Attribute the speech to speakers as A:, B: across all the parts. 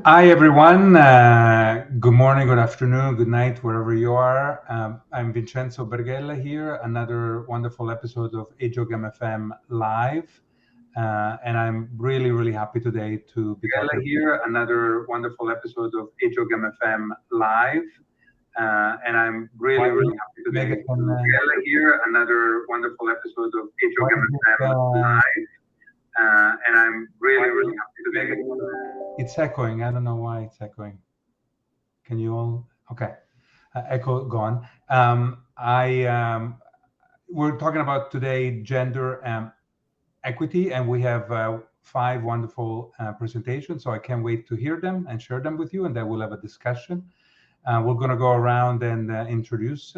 A: Hi, everyone. Good morning, good afternoon, good night, wherever you are. I'm Vincenzo Berghella here, another wonderful episode of AJOG MFM Live. And I'm really, really happy today to be talking here, another wonderful episode of AJOG MFM Live. And I'm really, really happy today to be here, another wonderful episode of AJOG MFM Live. And I'm really, really happy today. It's echoing. I don't know why it's echoing. Can you all? Okay. Echo gone. We're talking about today gender equity, and we have 5 wonderful presentations. So I can't wait to hear them and share them with you, and then we'll have a discussion. We're going to go around and introduce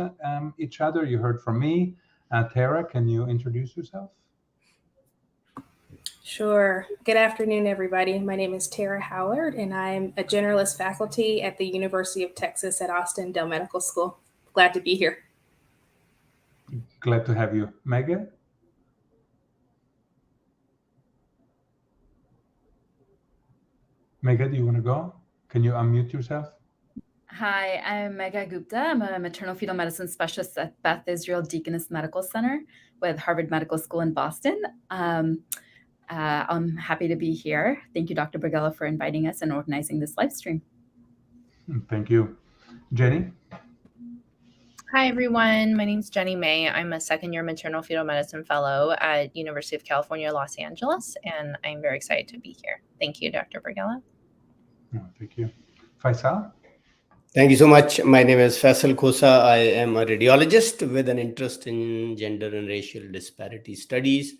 A: each other. You heard from me. Tera, can you introduce yourself?
B: Sure. Good afternoon, everybody. My name is Tera Howard, and I'm a generalist faculty at the University of Texas at Austin Dell Medical School. Glad to be here.
A: Glad to have you. Megha? Megha, do you want to go? Can you unmute yourself?
C: Hi, I'm Megha Gupta. I'm a maternal fetal medicine specialist at Beth Israel Deaconess Medical Center with Harvard Medical School in Boston. I'm happy to be here. Thank you, Dr. Berghella, for inviting us and organizing this live stream.
A: Thank you. Jenny?
D: Hi, everyone. My name is Jenny May. I'm a second-year maternal fetal medicine fellow at University of California, Los Angeles, and I'm very excited to be here. Thank you, Dr. Berghella.
A: Thank you. Faisal?
E: Thank you so much. My name is Faisal Khosa. I am a radiologist with an interest in gender and racial disparity studies.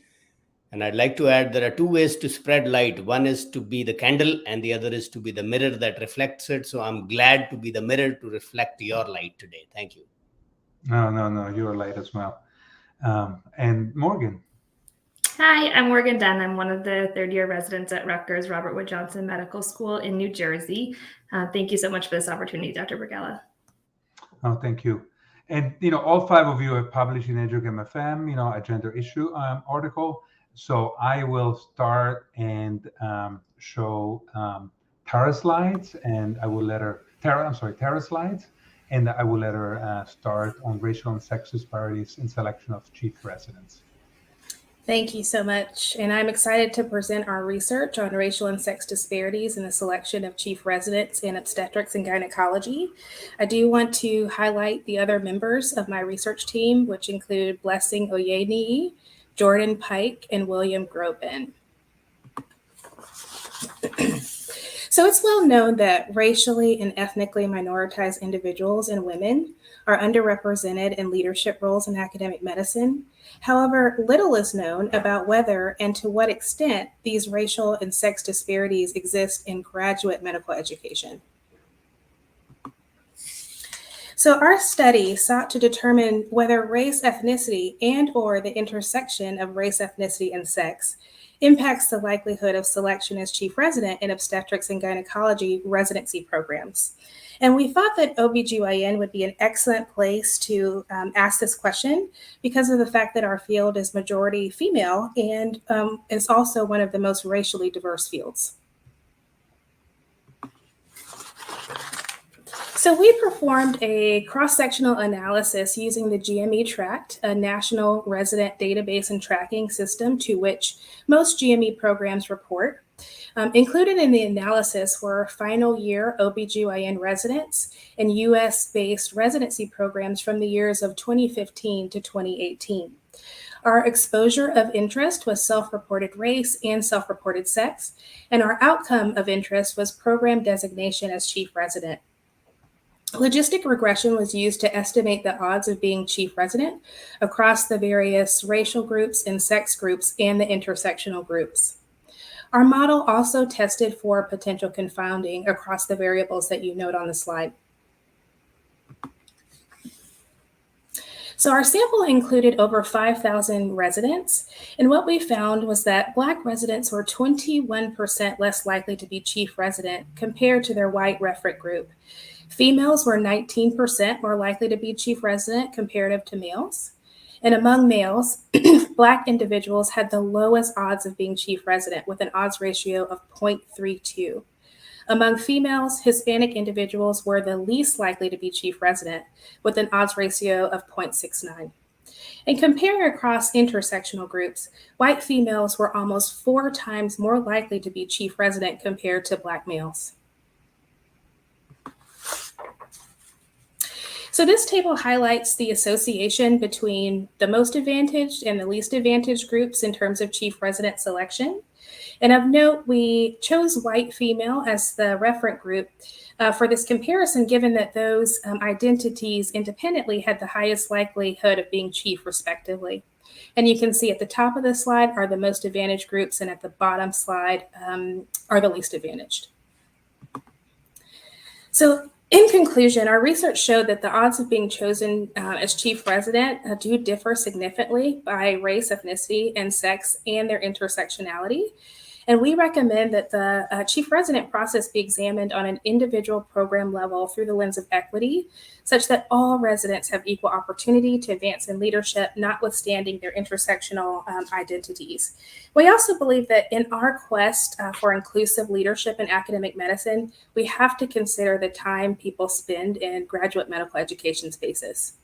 E: And I'd like to add there are 2 ways to spread light. One is to be the candle and the other is to be the mirror that reflects it. So I'm glad to be the mirror to reflect your light today. Thank you.
A: No, you're light as well. And Morgan?
F: Hi, I'm Morgan Dunn. I'm one of the third-year residents at Rutgers Robert Wood Johnson Medical School in New Jersey. Thank you so much for this opportunity, Dr. Berghella.
A: Oh, thank you. And, all 5 of you have published in AJOG MFM, a gender issue article. So I will start and show Tera's slides, and I will let her, Tera's slides, and I will let her start on racial and sex disparities in selection of chief residents.
B: Thank you so much. And I'm excited to present our research on racial and sex disparities in the selection of chief residents in obstetrics and gynecology. I do want to highlight the other members of my research team, which include Blessing Oyeniyi, Jordan Pike, and William Grobin. So it's well known that racially and ethnically minoritized individuals and women are underrepresented in leadership roles in academic medicine. However, little is known about whether and to what extent these racial and sex disparities exist in graduate medical education. So our study sought to determine whether race, ethnicity, and/or the intersection of race, ethnicity, and sex impacts the likelihood of selection as chief resident in obstetrics and gynecology residency programs. And we thought that OBGYN would be an excellent place to ask this question because of the fact that our field is majority female and is also one of the most racially diverse fields. So we performed a cross-sectional analysis using the GME Tract, a national resident database and tracking system to which most GME programs report. Included in the analysis were final year OBGYN residents and US-based residency programs from the years of 2015 to 2018. Our exposure of interest was self-reported race and self-reported sex, and our outcome of interest was program designation as chief resident. Logistic regression was used to estimate the odds of being chief resident across the various racial groups and sex groups and the intersectional groups. Our model also tested for potential confounding across the variables that you note on the slide. So our sample included over 5,000 residents, and what we found was that Black residents were 21% less likely to be chief resident compared to their white referent group. Females were 19% more likely to be chief resident comparative to males. And among males, Black individuals had the lowest odds of being chief resident with an odds ratio of 0.32. Among females, Hispanic individuals were the least likely to be chief resident, with an odds ratio of 0.69. And comparing across intersectional groups, white females were almost 4 times more likely to be chief resident compared to Black males. So this table highlights the association between the most advantaged and the least advantaged groups in terms of chief resident selection. And of note, we chose white female as the referent group for this comparison, given that those identities independently had the highest likelihood of being chief, respectively. And you can see at the top of the slide are the most advantaged groups, and at the bottom slide are the least advantaged. So in conclusion, our research showed that the odds of being chosen as chief resident do differ significantly by race, ethnicity, and sex, and their intersectionality. And we recommend that the chief resident process be examined on an individual program level through the lens of equity, such that all residents have equal opportunity to advance in leadership, notwithstanding their intersectional identities. We also believe that in our quest for inclusive leadership in academic medicine, we have to consider the time people spend in graduate medical education spaces.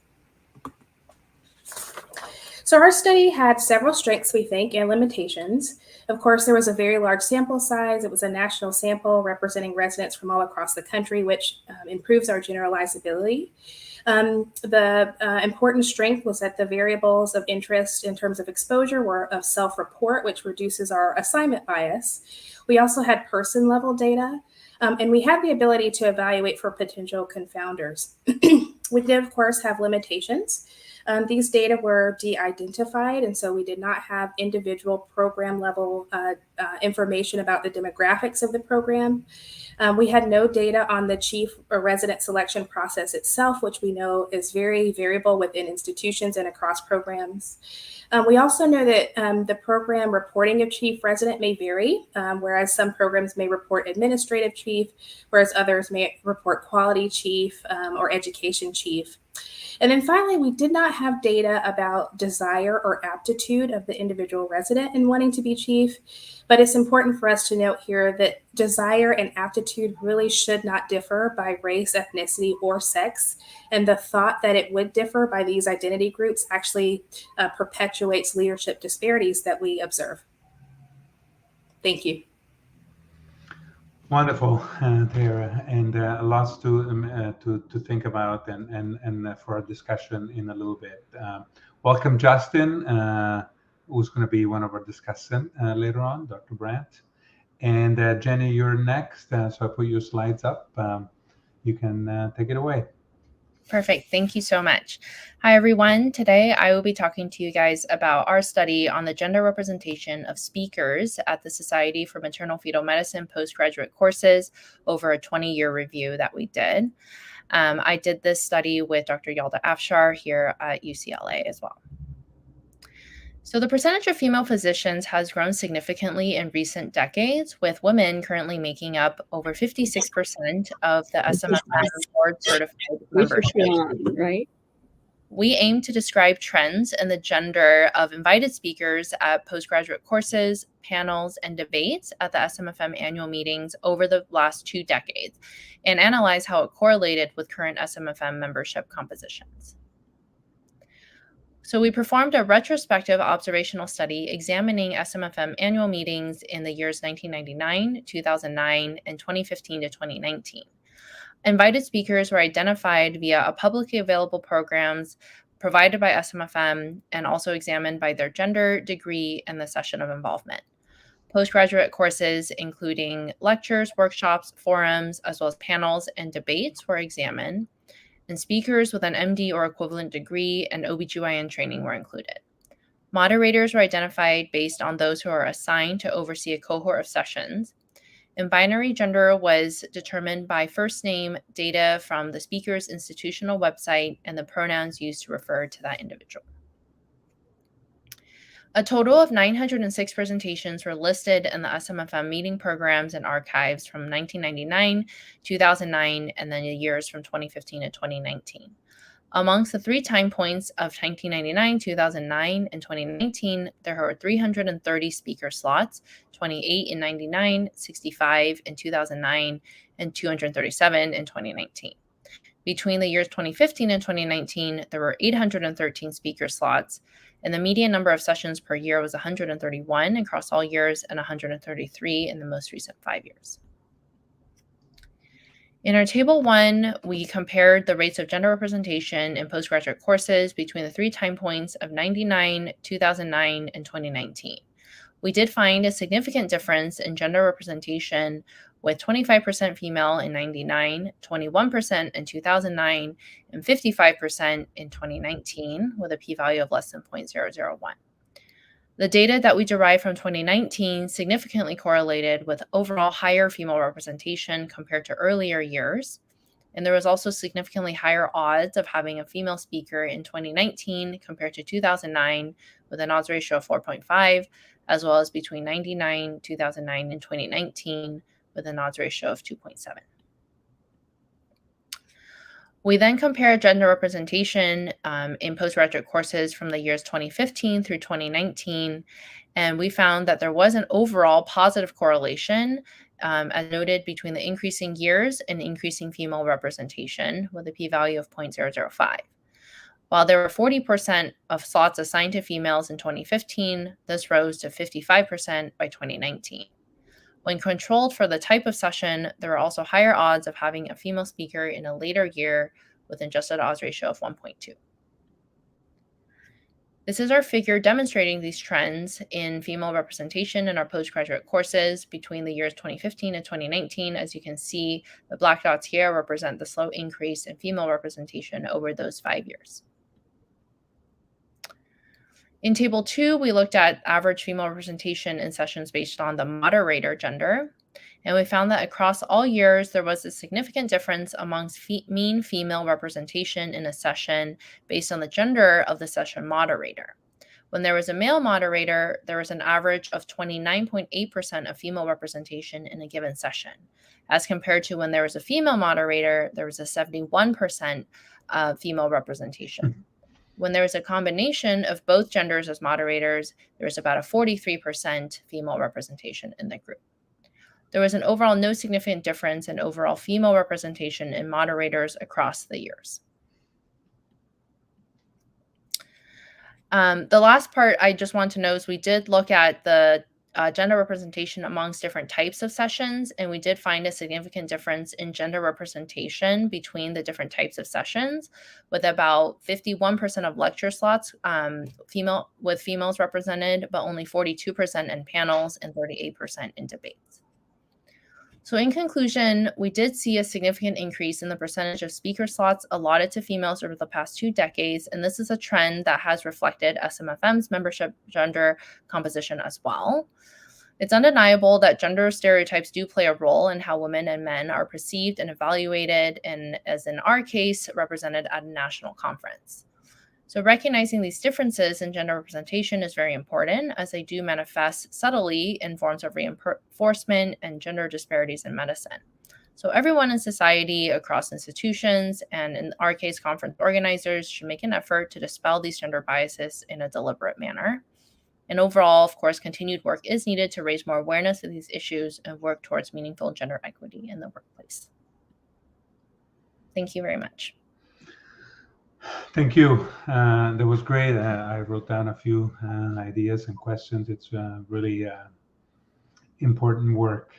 B: So our study had several strengths, we think, and limitations. Of course, there was a very large sample size. It was a national sample representing residents from all across the country, which improves our generalizability. The important strength was that the variables of interest in terms of exposure were of self-report, which reduces our assignment bias. We also had person-level data, and we had the ability to evaluate for potential confounders. We did, of course, have limitations. These data were de-identified, and so we did not have individual program level information about the demographics of the program. We had no data on the chief or resident selection process itself, which we know is very variable within institutions and across programs. We also know that the program reporting of chief resident may vary, whereas some programs may report administrative chief, whereas others may report quality chief or education chief. And then finally, we did not have data about desire or aptitude of the individual resident in wanting to be chief, but it's important for us to note here that desire and aptitude really should not differ by race, ethnicity, or sex. And the thought that it would differ by these identity groups actually perpetuates leadership disparities that we observe. Thank you.
A: Wonderful, Tera, and lots to think about and for our discussion in a little bit. Welcome, Justin, who's going to be one of our discussants later on, Dr. Brandt. And Jenny, you're next, so I put your slides up. You can take it away.
D: Perfect. Thank you so much. Hi, everyone. Today, I will be talking to you guys about our study on the gender representation of speakers at the Society for Maternal Fetal Medicine postgraduate courses over a 20-year review that we did. I did this study with Dr. Yalda Afshar here at UCLA as well. So the percentage of female physicians has grown significantly in recent decades, with women currently making up over 56% of the SMFM board certified membership.
G: Right?
D: We aim to describe trends in the gender of invited speakers at postgraduate courses, panels, and debates at the SMFM annual meetings over the last 2 decades, and analyze how it correlated with current SMFM membership compositions. So we performed a retrospective observational study examining SMFM annual meetings in the years 1999, 2009, and 2015 to 2019. Invited speakers were identified via a publicly available programs provided by SMFM and also examined by their gender, degree, and the session of involvement. Postgraduate courses, including lectures, workshops, forums, as well as panels and debates, were examined, and speakers with an MD or equivalent degree and OBGYN training were included. Moderators were identified based on those who are assigned to oversee a cohort of sessions, and binary gender was determined by first name data from the speaker's institutional website and the pronouns used to refer to that individual. A total of 906 presentations were listed in the SMFM meeting programs and archives from 1999, 2009, and then the years from 2015 to 2019. Amongst the 3 time points of 1999, 2009, and 2019, there were 330 speaker slots, 28 in 99, 65 in 2009, and 237 in 2019. Between the years 2015 and 2019, there were 813 speaker slots, and the median number of sessions per year was 131 across all years and 133 in the most recent 5 years. In our Table 1, we compared the rates of gender representation in postgraduate courses between the 3 time points of 99, 2009, and 2019. We did find a significant difference in gender representation with 25% female in 99, 21% in 2009, and 55% in 2019 with a p-value of less than 0.001. The data that we derived from 2019 significantly correlated with overall higher female representation compared to earlier years. And there was also significantly higher odds of having a female speaker in 2019 compared to 2009 with an odds ratio of 4.5, as well as between 99, 2009, and 2019 with an odds ratio of 2.7. We then compared gender representation in postgraduate courses from the years 2015 through 2019, and we found that there was an overall positive correlation, as noted, between the increasing years and increasing female representation with a p-value of 0.005. While there were 40% of slots assigned to females in 2015, this rose to 55% by 2019. When controlled for the type of session, there are also higher odds of having a female speaker in a later year with an adjusted odds ratio of 1.2. This is our figure demonstrating these trends in female representation in our postgraduate courses between the years 2015 and 2019. As you can see, the black dots here represent the slow increase in female representation over those 5 years. In Table 2, we looked at average female representation in sessions based on the moderator gender, and we found that across all years, there was a significant difference amongst mean female representation in a session based on the gender of the session moderator. When there was a male moderator, there was an average of 29.8% of female representation in a given session, as compared to when there was a female moderator, there was a 71% female representation. When there was a combination of both genders as moderators, there was about a 43% female representation in the group. There was an overall no significant difference in overall female representation in moderators across the years. The last part I just want to know is we did look at the gender representation amongst different types of sessions, and we did find a significant difference in gender representation between the different types of sessions, with about 51% of lecture slots females represented, but only 42% in panels and 38% in debates. So in conclusion, we did see a significant increase in the percentage of speaker slots allotted to females over the past 2 decades, and this is a trend that has reflected SMFM's membership gender composition as well. It's undeniable that gender stereotypes do play a role in how women and men are perceived and evaluated, and as in our case, represented at a national conference. So recognizing these differences in gender representation is very important, as they do manifest subtly in forms of reinforcement and gender disparities in medicine. So everyone in society, across institutions, and in our case, conference organizers, should make an effort to dispel these gender biases in a deliberate manner. And overall, of course, continued work is needed to raise more awareness of these issues and work towards meaningful gender equity in the workplace. Thank you very much.
A: Thank you. That was great. I wrote down a few ideas and questions. It's really important work.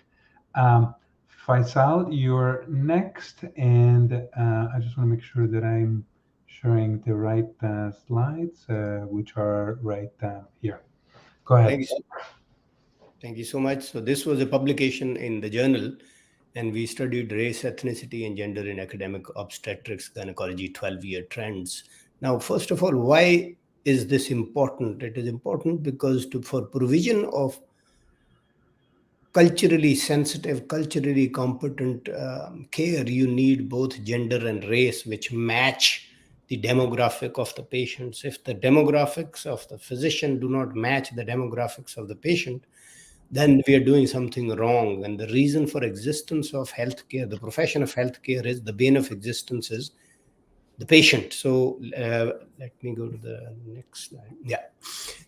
A: Faisal, you're next, and I just want to make sure that I'm sharing the right slides, which are right here. Go ahead.
E: Thank you so much. So this was a publication in the journal, and we studied race, ethnicity, and gender in academic obstetrics gynecology 12-year trends. Now, first of all, why is this important? It is important because for provision of culturally sensitive, culturally competent care, you need both gender and race, which match the demographic of the patients. If the demographics of the physician do not match the demographics of the patient, then we are doing something wrong. And the reason for existence of healthcare, the profession of healthcare, is the bane of existence is the patient. So let me go to the next slide. Yeah.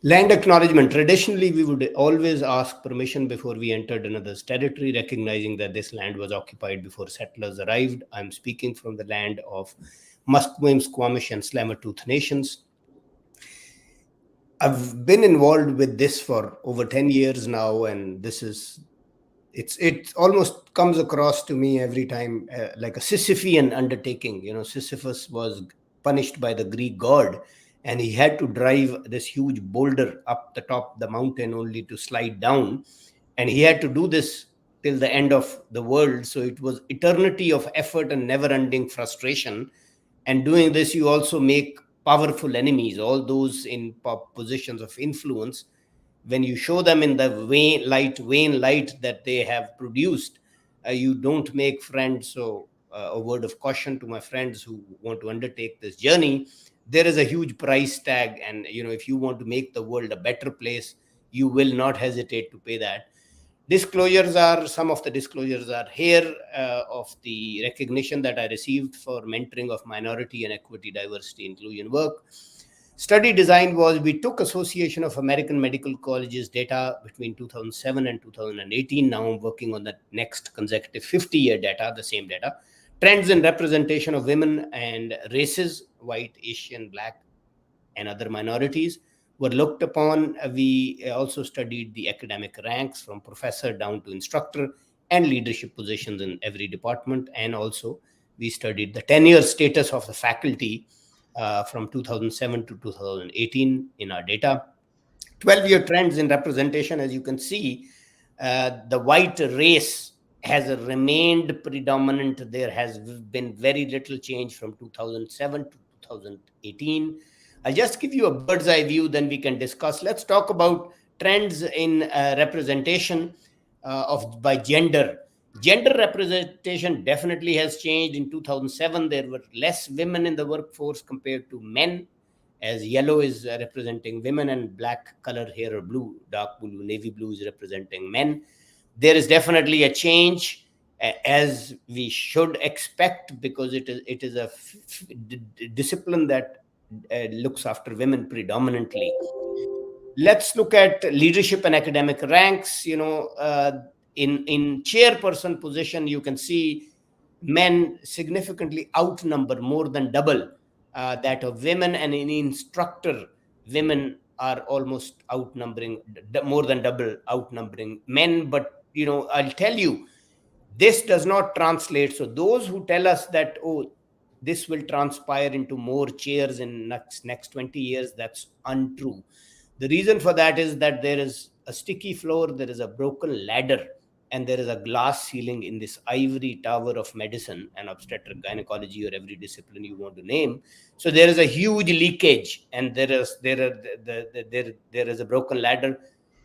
E: Land acknowledgement. Traditionally, we would always ask permission before we entered another's territory, recognizing that this land was occupied before settlers arrived. I'm speaking from the land of Musqueam, Squamish, and Slammertooth nations. I've been involved with this for over 10 years now, and this is it almost comes across to me every time like a Sisyphean undertaking. Sisyphus was punished by the Greek god, and he had to drive this huge boulder up the top of the mountain only to slide down, and he had to do this till the end of the world. So it was eternity of effort and never-ending frustration. And doing this, you also make powerful enemies, all those in positions of influence. When you show them in the vain light that they have produced, you don't make friends. So a word of caution to my friends who want to undertake this journey: there is a huge price tag, and if you want to make the world a better place, you will not hesitate to pay that. Some of the disclosures are here of the recognition that I received for mentoring of minority and equity, diversity, inclusion work. Study design was, we took Association of American Medical Colleges data between 2007 and 2018. Now I'm working on the next consecutive 50-year data, the same data. Trends in representation of women and races, white, Asian, Black, and other minorities were looked upon. We also studied the academic ranks from professor down to instructor and leadership positions in every department. And also we studied the tenure status of the faculty from 2007 to 2018 in our data. 12-year trends in representation. As you can see, the white race has remained predominant. There has been very little change from 2007 to 2018. I'll just give you a bird's eye view, then we can discuss. Let's talk about trends in representation by gender. Gender representation definitely has changed. In 2007, there were less women in the workforce compared to men, as yellow is representing women and black color here, or blue, dark blue, navy blue is representing men. There is definitely a change, as we should expect, because it is a discipline that looks after women predominantly. Let's look at leadership and academic ranks. In chairperson position, you can see men significantly outnumber, more than double that of women, and in instructor, women are almost outnumbering, more than double outnumbering men. But I'll tell you, this does not translate. So those who tell us that, oh, this will transpire into more chairs in next 20 years, that's untrue. The reason for that is that there is a sticky floor, there is a broken ladder, and there is a glass ceiling in this ivory tower of medicine and obstetric gynecology, or every discipline you want to name. So there is a huge leakage, and there is a broken ladder.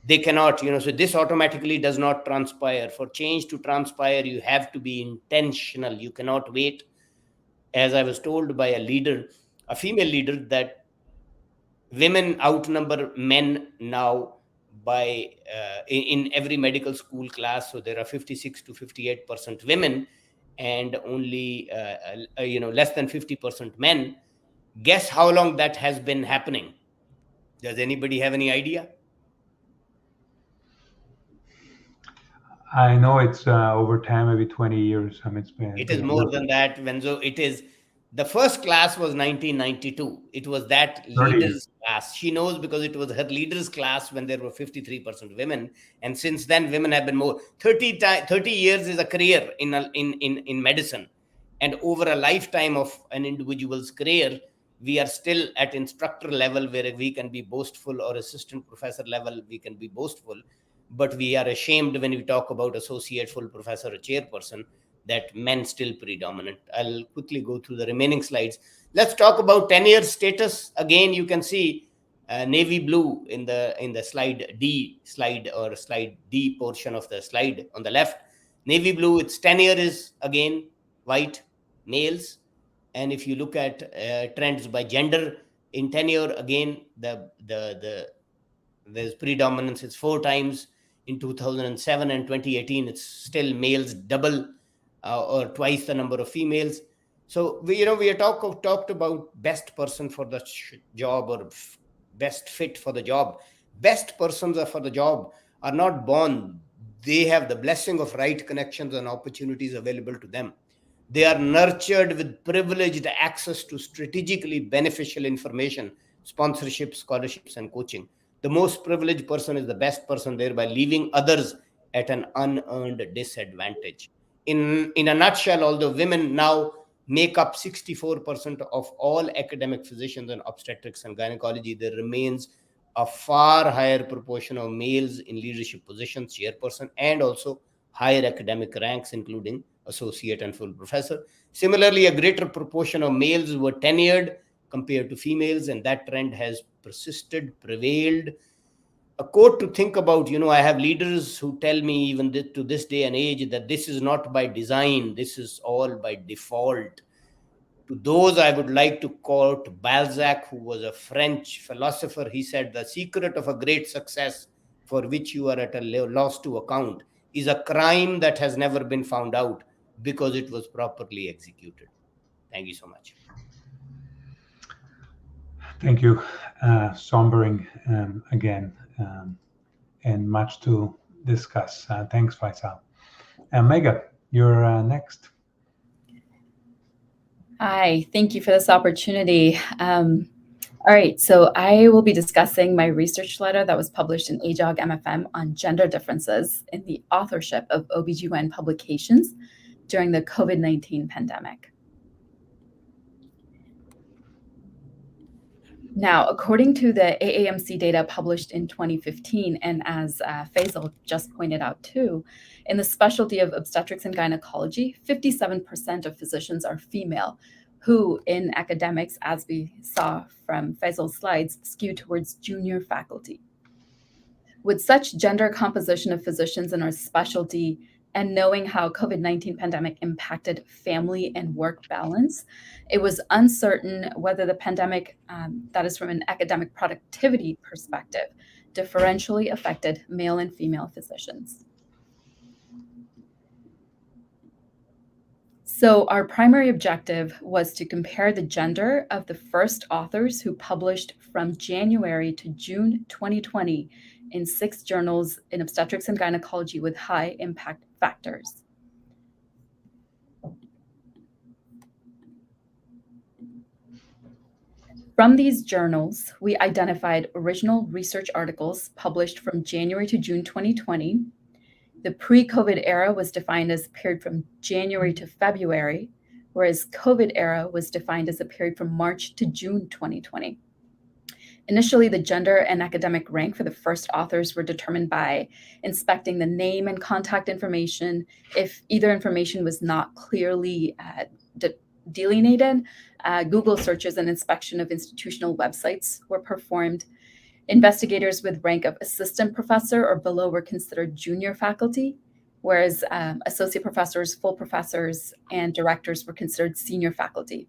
E: They cannot, so this automatically does not transpire. For change to transpire, you have to be intentional. You cannot wait. As I was told by a leader, a female leader, that women outnumber men now by in every medical school class. So there are 56 to 58% women and only less than 50% men. Guess how long that has been happening? Does anybody have any idea?
A: I know it's over time, maybe 20 years.
E: It is more than that, Vincenzo. It is, the first class was 1992. It was that leaders class. She knows because it was her leaders class when there were 53% women. And since then, women have been more. 30 years is a career in medicine. And over a lifetime of an individual's career, we are still at instructor level where we can be boastful, or assistant professor level, we can be boastful. But we are ashamed when we talk about associate, full professor, or chairperson, that men still predominant. I'll quickly go through the remaining slides. Let's talk about tenure status. Again, you can see navy blue in the slide D portion of the slide on the left. Navy blue, its tenure is again white males. And if you look at trends by gender in tenure, again there's predominance. It's 4 times in 2007 and 2018. It's still males double or twice the number of females. So we are talked about best person for the job or best fit for the job. Best persons are for the job are not born. They have the blessing of right connections and opportunities available to them. They are nurtured with privileged access to strategically beneficial information, sponsorships, scholarships, and coaching. The most privileged person is the best person, thereby leaving others at an unearned disadvantage. In a nutshell, although women now make up 64% of all academic physicians in obstetrics and gynecology, there remains a far higher proportion of males in leadership positions, chairperson, and also higher academic ranks, including associate and full professor. Similarly, a greater proportion of males were tenured compared to females, and that trend has persisted, prevailed. A quote to think about, I have leaders who tell me even to this day and age that this is not by design, this is all by default. To those, I would like to quote Balzac, who was a French philosopher. He said, the secret of a great success for which you are at a loss to account is a crime that has never been found out because it was properly executed. Thank you so much.
A: Thank you. Sombering again, and much to discuss. Thanks, Faisal. Megha, you're next.
C: Hi, thank you for this opportunity. All right, so I will be discussing my research letter that was published in AJOG MFM on gender differences in the authorship of ObGyn publications during the COVID-19 pandemic. Now, according to the AAMC data published in 2015, and as Faisal just pointed out too, in the specialty of obstetrics and gynecology, 57% of physicians are female, who in academics, as we saw from Faisal's slides, skew towards junior faculty. With such gender composition of physicians in our specialty, and knowing how COVID-19 pandemic impacted family and work balance, it was uncertain whether the pandemic, that is from an academic productivity perspective, differentially affected male and female physicians. So our primary objective was to compare the gender of the first authors who published from January to June 2020 in 6 journals in obstetrics and gynecology with high impact factors. From these journals, we identified original research articles published from January to June 2020. The pre-COVID era was defined as a period from January to February, whereas COVID era was defined as a period from March to June 2020. Initially, the gender and academic rank for the first authors were determined by inspecting the name and contact information. If either information was not clearly delineated, Google searches and inspection of institutional websites were performed. Investigators with rank of assistant professor or below were considered junior faculty, whereas associate professors, full professors, and directors were considered senior faculty.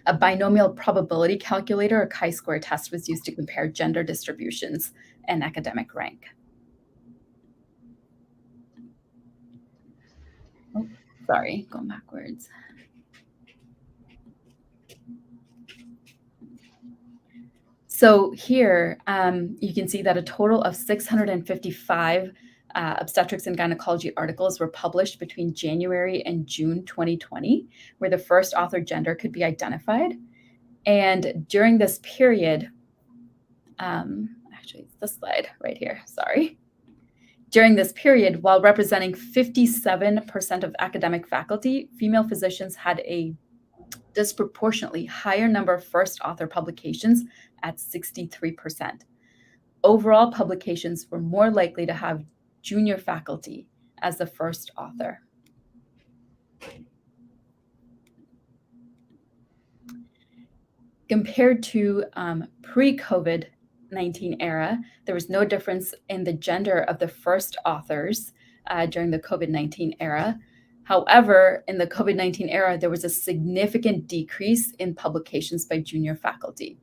C: A binomial probability calculator, a chi-square test, was used to compare gender distributions and academic rank. Oh, sorry, going backwards. So here you can see that a total of 655 obstetrics and gynecology articles were published between January and June 2020, where the first author gender could be identified. And during this period, actually, it's this slide right here, sorry. During this period, while representing 57% of academic faculty, female physicians had a disproportionately higher number of first author publications at 63%. Overall, publications were more likely to have junior faculty as the first author. Compared to pre-COVID-19 era, there was no difference in the gender of the first authors during the COVID-19 era. However, in the COVID-19 era, there was a significant decrease in publications by junior faculty.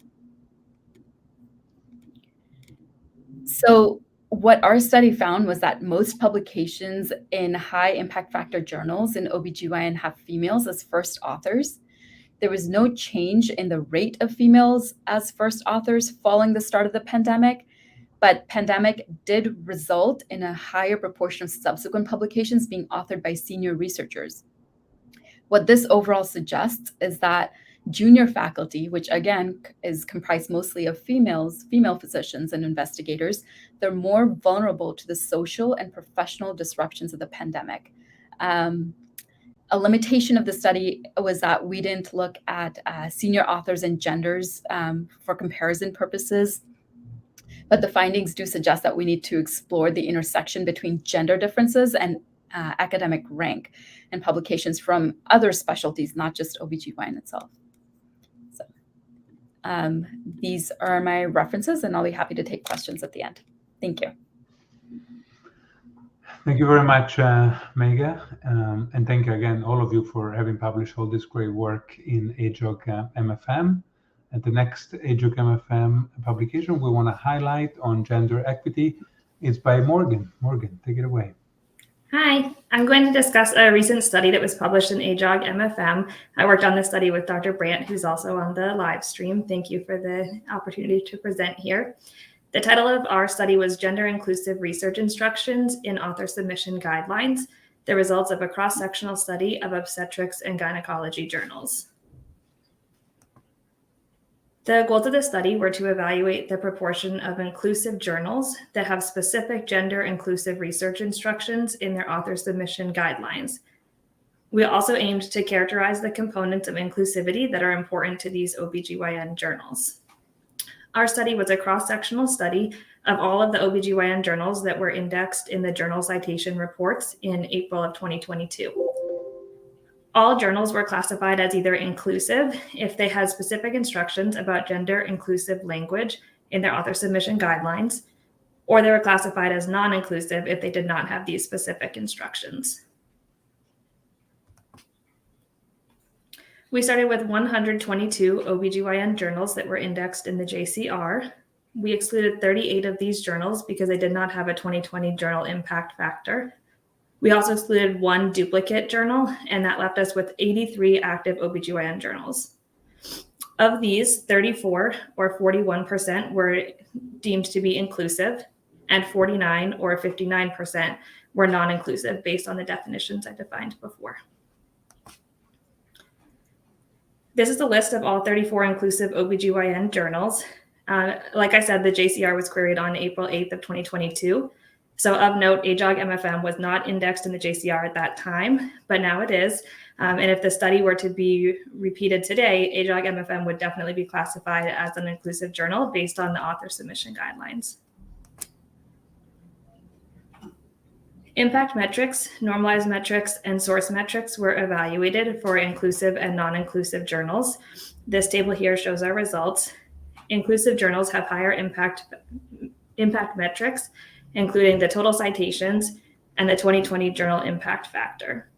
C: So what our study found was that most publications in high impact factor journals in OBGYN have females as first authors. There was no change in the rate of females as first authors following the start of the pandemic, but pandemic did result in a higher proportion of subsequent publications being authored by senior researchers. What this overall suggests is that junior faculty, which again is comprised mostly of female physicians and investigators, they're more vulnerable to the social and professional disruptions of the pandemic. A limitation of the study was that we didn't look at senior authors and genders for comparison purposes, but the findings do suggest that we need to explore the intersection between gender differences and academic rank and publications from other specialties, not just OBGYN itself. So these are my references, and I'll be happy to take questions at the end. Thank you.
A: Thank you very much, Megha. And thank you again, all of you, for having published all this great work in AJOG MFM. And the next AJOG MFM publication we want to highlight on gender equity is by Morgan. Morgan, take it away.
F: Hi, I'm going to discuss a recent study that was published in AJOG MFM. I worked on this study with Dr. Brandt, who's also on the live stream. Thank you for the opportunity to present here. The title of our study was Gender Inclusive Research Instructions in Author Submission Guidelines, the results of a cross-sectional study of obstetrics and gynecology journals. The goals of the study were to evaluate the proportion of inclusive journals that have specific gender inclusive research instructions in their author submission guidelines. We also aimed to characterize the components of inclusivity that are important to these OBGYN journals. Our study was a cross-sectional study of all of the OBGYN journals that were indexed in the journal citation reports in April of 2022. All journals were classified as either inclusive if they had specific instructions about gender inclusive language in their author submission guidelines, or they were classified as non-inclusive if they did not have these specific instructions. We started with 122 OBGYN journals that were indexed in the JCR. We excluded 38 of these journals because they did not have a 2020 journal impact factor. We also excluded one duplicate journal, and that left us with 83 active OBGYN journals. Of these, 34 or 41% were deemed to be inclusive, and 49 or 59% were non-inclusive based on the definitions I defined before. This is a list of all 34 inclusive OBGYN journals. Like I said, the JCR was queried on April 8th of 2022. So of note, AJOG MFM was not indexed in the JCR at that time, but now it is. And if the study were to be repeated today, AJOG MFM would definitely be classified as an inclusive journal based on the author submission guidelines. Impact metrics, normalized metrics, and source metrics were evaluated for inclusive and non-inclusive journals. This table here shows our results. Inclusive journals have higher impact metrics, including the total citations and the 2020 journal impact factor.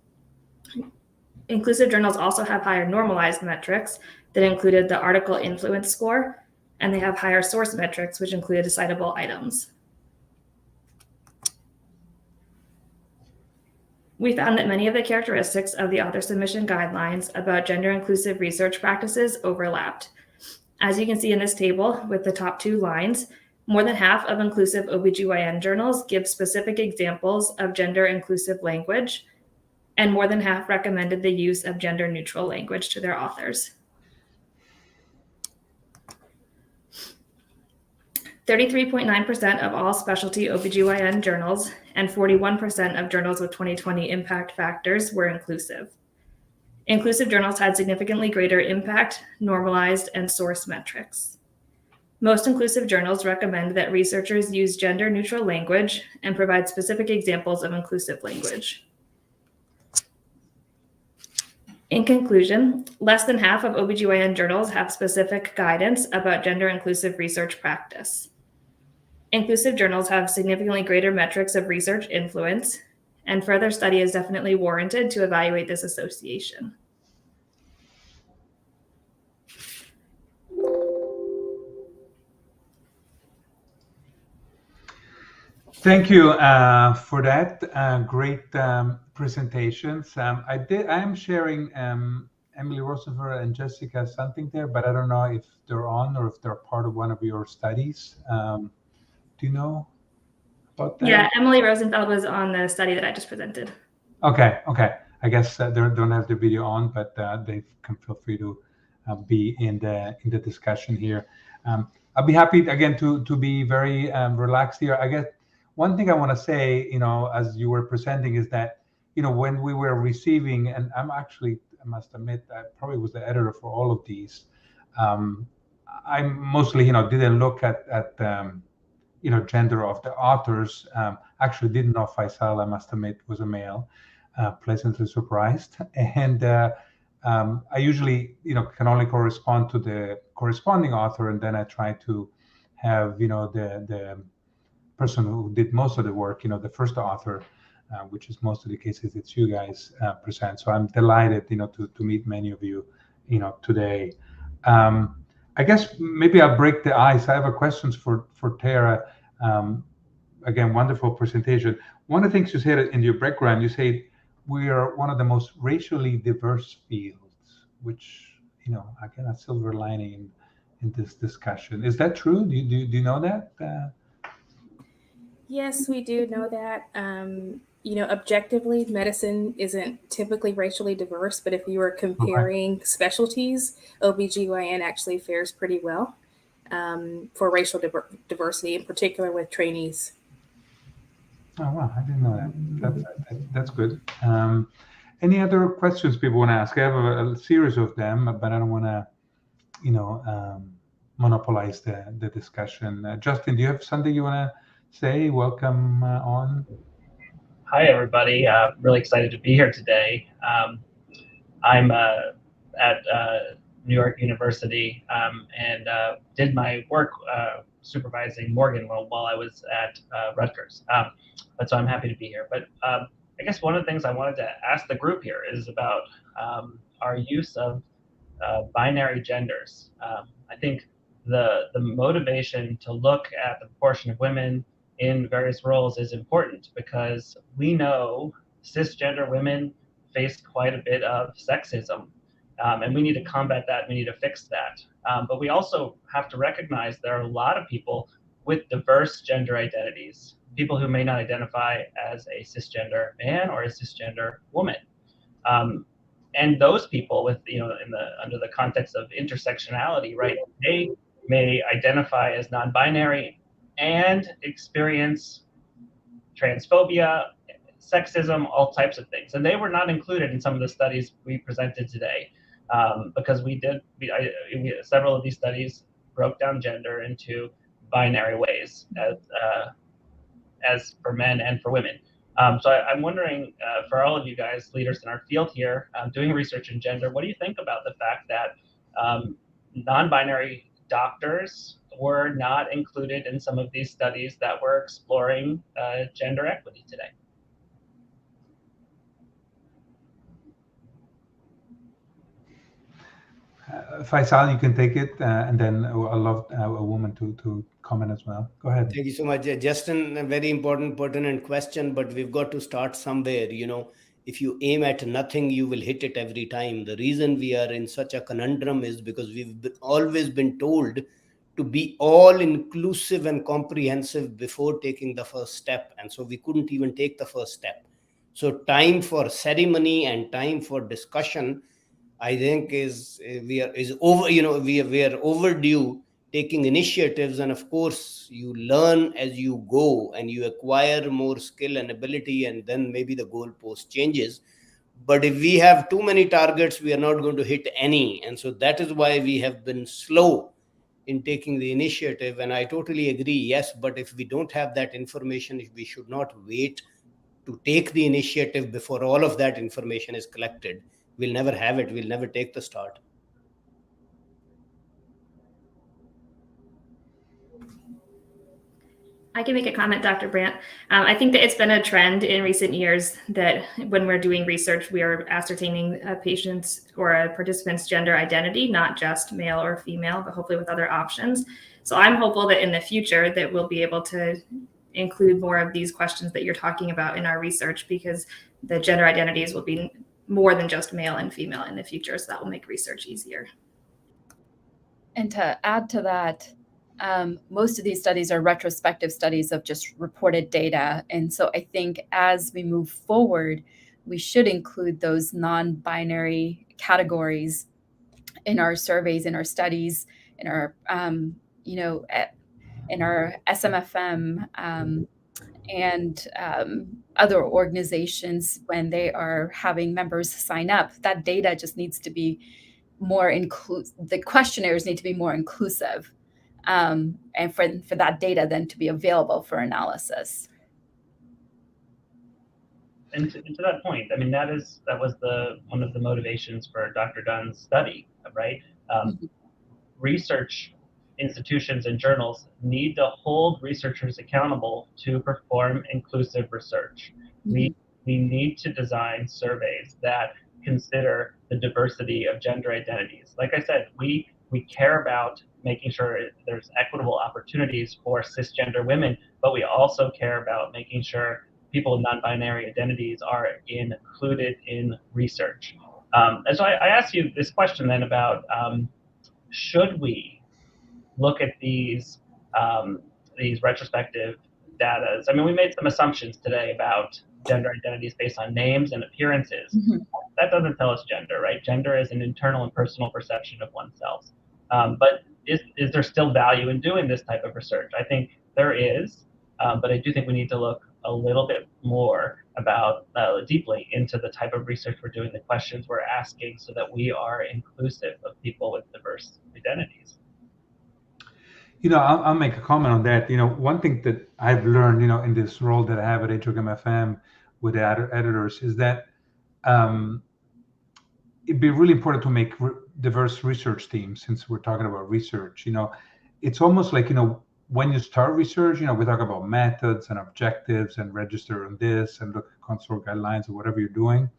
F: Inclusive journals also have higher normalized metrics that included the article influence score, and they have higher source metrics, which included citable items. We found that many of the characteristics of the author submission guidelines about gender inclusive research practices overlapped. As you can see in this table with the top two lines, more than half of inclusive OBGYN journals give specific examples of gender inclusive language, and more than half recommended the use of gender neutral language to their authors. 33.9% of all specialty OBGYN journals and 41% of journals with 2020 impact factors were inclusive. Inclusive journals had significantly greater impact, normalized, and source metrics. Most inclusive journals recommend that researchers use gender neutral language and provide specific examples of inclusive language. In conclusion, less than half of OBGYN journals have specific guidance about gender inclusive research practice. Inclusive journals have significantly greater metrics of research influence, and further study is definitely warranted to evaluate this association.
A: Thank you for that. Great presentations. I am sharing Emily Roosevelt and Jessica something there, but I don't know if they're on or if they're part of one of your studies. Do you know about that?
F: Yeah, Emily Rosenfeld was on the study that I just presented.
A: Okay. I guess they don't have the video on, but they can feel free to be in the discussion here. I'll be happy again to be very relaxed here. I guess one thing I want to say, as you were presenting, is that when we were receiving, and I must admit, I probably was the editor for all of these. I mostly didn't look at gender of the authors. Actually didn't know Faisal, I must admit, was a male. Pleasantly surprised. And I usually can only correspond to the corresponding author, and then I try to have the person who did most of the work, the first author, which is most of the cases it's you guys present. So I'm delighted to meet many of you today. I guess maybe I'll break the ice. I have a questions for Tera. Again, wonderful presentation. One of the things you said in your background, you said we are one of the most racially diverse fields, which again, a silver lining in this discussion. Is that true? Do you know that?
B: Yes, we do know that. Objectively, medicine isn't typically racially diverse, but if you were comparing specialties, ObGyn actually fares pretty well for racial diversity, in particular with trainees.
A: Oh, wow, I didn't know that. That's good. Any other questions people want to ask? I have a series of them, but I don't want to, monopolize the discussion. Justin, do you have something you want to say? Welcome on.
G: Hi, everybody. Really excited to be here today. I'm at New York University and did my work supervising Morgan while I was at Rutgers. But so I'm happy to be here. But I guess one of the things I wanted to ask the group here is about our use of binary genders. I think the motivation to look at the proportion of women in various roles is important because we know cisgender women face quite a bit of sexism, and we need to combat that. We need to fix that. But we also have to recognize there are a lot of people with diverse gender identities, people who may not identify as a cisgender man or a cisgender woman. And those people with, under the context of intersectionality, right, they may identify as non-binary and experience transphobia, sexism, all types of things. And they were not included in some of the studies we presented today because several of these studies broke down gender into binary ways as for men and for women. So I'm wondering, for all of you guys, leaders in our field here, doing research in gender, what do you think about the fact that non-binary doctors were not included in some of these studies that were exploring gender equity today?
A: Faisal, you can take it, and then I'd love a woman to comment as well. Go ahead.
E: Thank you so much, Justin. A very important, pertinent question, but we've got to start somewhere. If you aim at nothing, you will hit it every time. The reason we are in such a conundrum is because we've always been told to be all inclusive and comprehensive before taking the first step. And so we couldn't even take the first step. So time for ceremony and time for discussion, I think we are overdue taking initiatives. And of course, you learn as you go and you acquire more skill and ability, and then maybe the goalpost changes. But if we have too many targets, we are not going to hit any. And so that is why we have been slow in taking the initiative. And I totally agree. Yes, but if we don't have that information, if we should not wait to take the initiative before all of that information is collected, we'll never have it. We'll never take the start.
F: I can make a comment, Dr. Brandt. I think that it's been a trend in recent years that when we're doing research, we are ascertaining a patient's or a participant's gender identity, not just male or female, but hopefully with other options. So I'm hopeful that in the future that we'll be able to include more of these questions that you're talking about in our research, because the gender identities will be more than just male and female in the future. So that will make research easier.
C: And to add to that, most of these studies are retrospective studies of just reported data. And so I think as we move forward, we should include those non-binary categories in our surveys, in our studies, in our, in our SMFM and other organizations when they are having members sign up. That data just needs to be more inclusive. The questionnaires need to be more inclusive, and for that data then to be available for analysis.
G: And to that point, I mean, that was one of the motivations for Dr. Dunn's study, right? Research institutions and journals need to hold researchers accountable to perform inclusive research. We need to design surveys that consider the diversity of gender identities. Like I said, we care about making sure there's equitable opportunities for cisgender women, but we also care about making sure people with non-binary identities are included in research. And so I asked you this question then about should we look at these retrospective data? I mean, we made some assumptions today about gender identities based on names and appearances. That doesn't tell us gender, right? Gender is an internal and personal perception of oneself. But is there still value in doing this type of research? I think there is, but I do think we need to look a little bit more about deeply into the type of research we're doing, the questions we're asking, so that we are inclusive of people with diverse identities.
A: I'll make a comment on that. One thing that I've learned, in this role that I have at AJOG MFM with the editors is that it'd be really important to make diverse research teams, since we're talking about research. It's almost like, when you start research, we talk about methods and objectives and register on this and look at consort guidelines or whatever you're doing.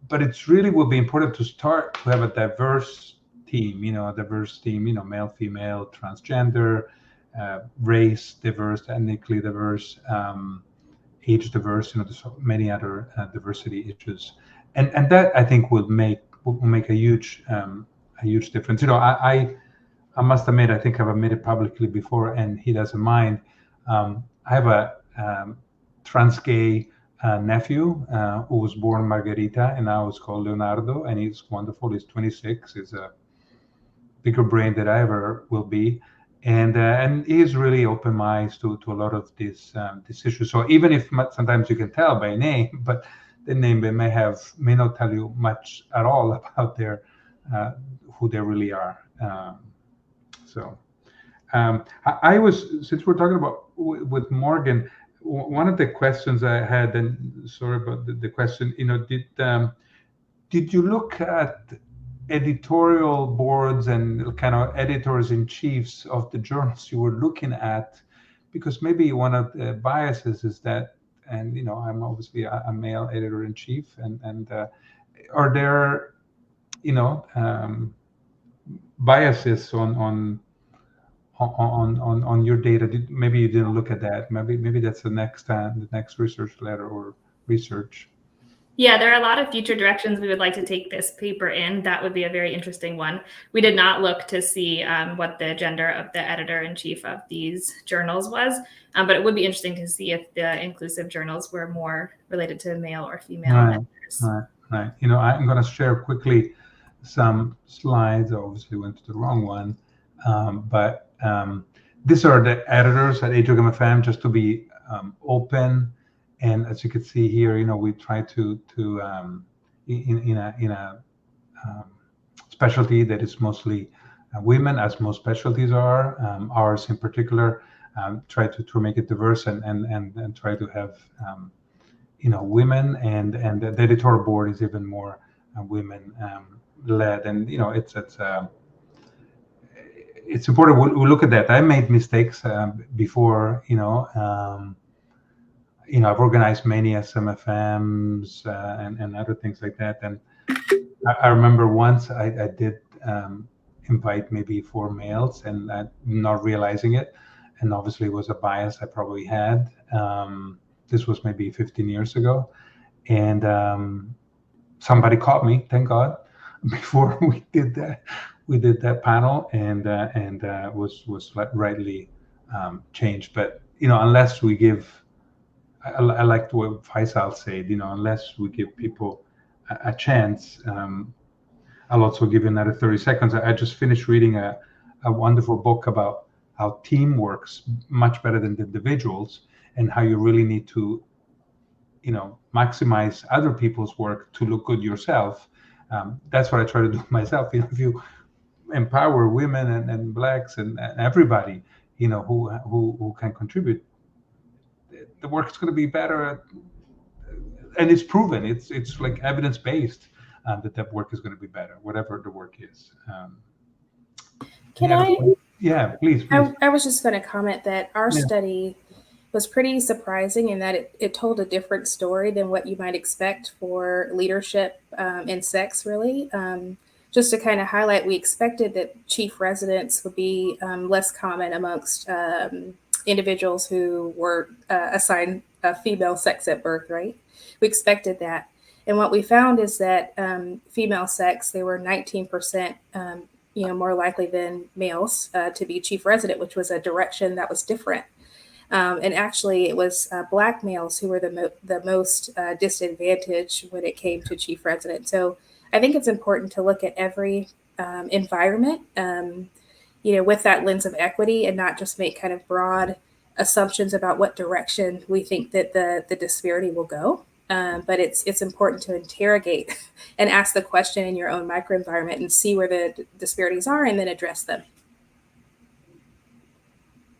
A: But it's really will be important to start to have a diverse team, male, female, transgender, race diverse, ethnically diverse, age diverse, there's so many other diversity issues. And that I think will make a huge difference. I must admit, I think I've admitted publicly before, and he doesn't mind. I have a trans gay nephew who was born Margarita, and now is called Leonardo, and he's wonderful. He's 26. He's a bigger brain than I ever will be, and he's really open minds to a lot of these issues. So even if sometimes you can tell by name, but the name may not tell you much at all about their who they really are. I was, since we're talking about with Morgan, one of the questions I had, and sorry about the question, did you look at editorial boards and kind of editors in chiefs of the journals you were looking at? Because maybe one of the biases is that, and I'm obviously a male editor in chief, and are there biases on your data? Maybe you didn't look at that. Maybe that's the next research letter or research.
F: Yeah, there are a lot of future directions we would like to take this paper in. That would be a very interesting one. We did not look to see what the gender of the editor-in-chief of these journals was, but it would be interesting to see if the inclusive journals were more related to male or female editors.
A: Right. I'm going to share quickly some slides. I obviously went to the wrong one, but these are the editors at AJOG MFM, just to be open. And as you can see here, we try to in a specialty that is mostly women, as most specialties are. Ours in particular, try to make it diverse and try to have women, and the editorial board is even more women led. And it's important we look at that. I made mistakes before, I've organized many SMFMs and other things like that. And I remember once I did invite maybe 4 males, and not realizing it. and obviously it was a bias I probably had. This was maybe 15 years ago, and somebody caught me, thank God, before we did that panel, and was rightly changed. But unless we give, I liked what Faisal said, unless we give people a chance. I'll also give you another 30 seconds. I just finished reading a wonderful book about how team works much better than the individuals, and how you really need to maximize other people's work to look good yourself. That's what I try to do myself. If you empower women and blacks and everybody, who can contribute, the work is going to be better, and it's proven. It's like evidence based that work is going to be better, whatever the work is.
B: Can I?
A: Yeah, please.
B: I was just going to comment that our study was pretty surprising in that it told a different story than what you might expect for leadership and sex, really. Just to kind of highlight, we expected that chief residents would be less common amongst individuals who were assigned a female sex at birth, right? We expected that. And what we found is that female sex, they were 19% more likely than males to be chief resident, which was a direction that was different. And actually, it was Black males who were the most disadvantaged when it came to chief resident. So I think it's important to look at every environment, with that lens of equity, and not just make kind of broad assumptions about what direction we think that the disparity will go. But it's important to interrogate and ask the question in your own microenvironment and see where the disparities are, and then address them.